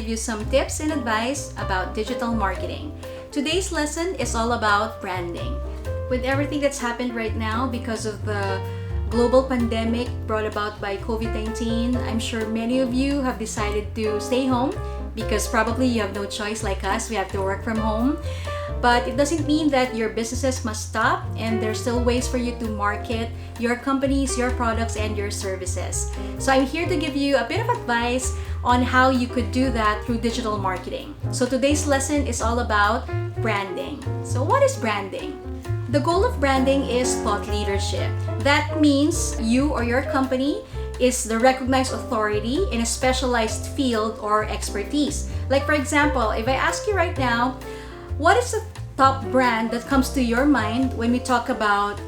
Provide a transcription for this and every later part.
you some tips and advice about digital marketing. Today's lesson is all about branding. With everything that's happened right now because of the global pandemic brought about by COVID-19, I'm sure many of you have decided to stay home because probably you have no choice like us. We have to work from home. But it doesn't mean that your businesses must stop, and there's still ways for you to market your companies, your products, and your services. So I'm here to give you a bit of advice on how you could do that through digital marketing. So today's lesson is all about branding. So what is branding? The goal of branding is thought leadership. That means you or your company is the recognized authority in a specialized field or expertise. Like for example, if I ask you right now, what is the top brand that comes to your mind when we talk about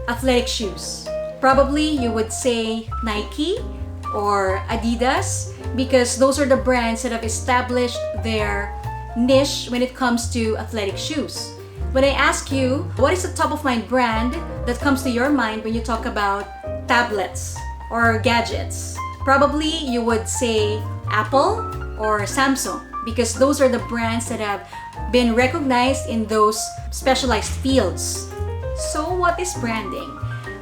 athletic shoes? Probably you would say Nike or Adidas, because those are the brands that have established their niche when it comes to athletic shoes. When I ask you, what is the top of mind brand that comes to your mind when you talk about tablets or gadgets? Probably you would say Apple or Samsung, because those are the brands that have been recognized in those specialized fields. So what is branding?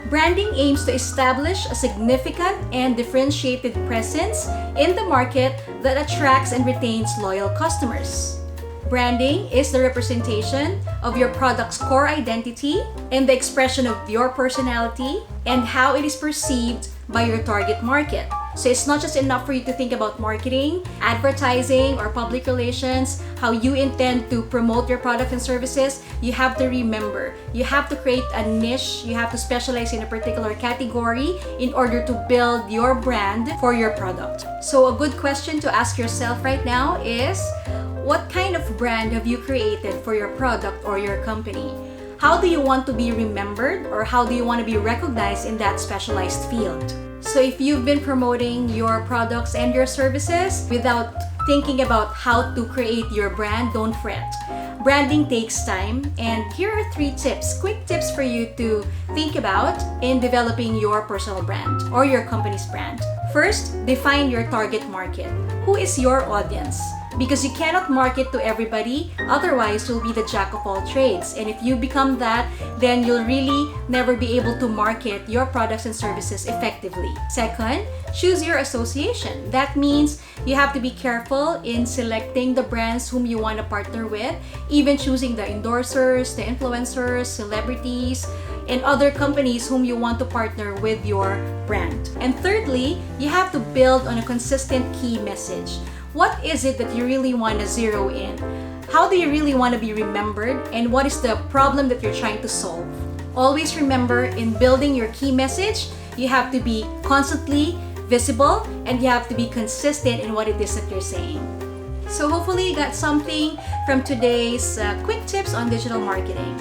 Branding aims to establish a significant and differentiated presence in the market that attracts and retains loyal customers. Branding is the representation of your product's core identity and the expression of your personality and how it is perceived by your target market. So it's not just enough for you to think about marketing, advertising, or public relations, how you intend to promote your product and services. You have to remember, you have to create a niche, you have to specialize in a particular category in order to build your brand for your product. So a good question to ask yourself right now is, what kind of brand have you created for your product or your company? How do you want to be remembered, or how do you want to be recognized in that specialized field? So if you've been promoting your products and your services without thinking about how to create your brand, don't fret. Branding takes time, and here are 3 tips, quick tips for you to think about in developing your personal brand or your company's brand. First, define your target market. Who is your audience? Because you cannot market to everybody, otherwise you'll be the jack of all trades. And if you become that, then you'll really never be able to market your products and services effectively. Second, choose your association. That means you have to be careful in selecting the brands whom you want to partner with, even choosing the endorsers, the influencers, celebrities, and other companies whom you want to partner with your brand. And thirdly, you have to build on a consistent key message. What is it that you really want to zero in? How do you really want to be remembered? And what is the problem that you're trying to solve? Always remember, in building your key message, you have to be constantly visible and you have to be consistent in what it is that you're saying. So hopefully you got something from today's quick tips on digital marketing.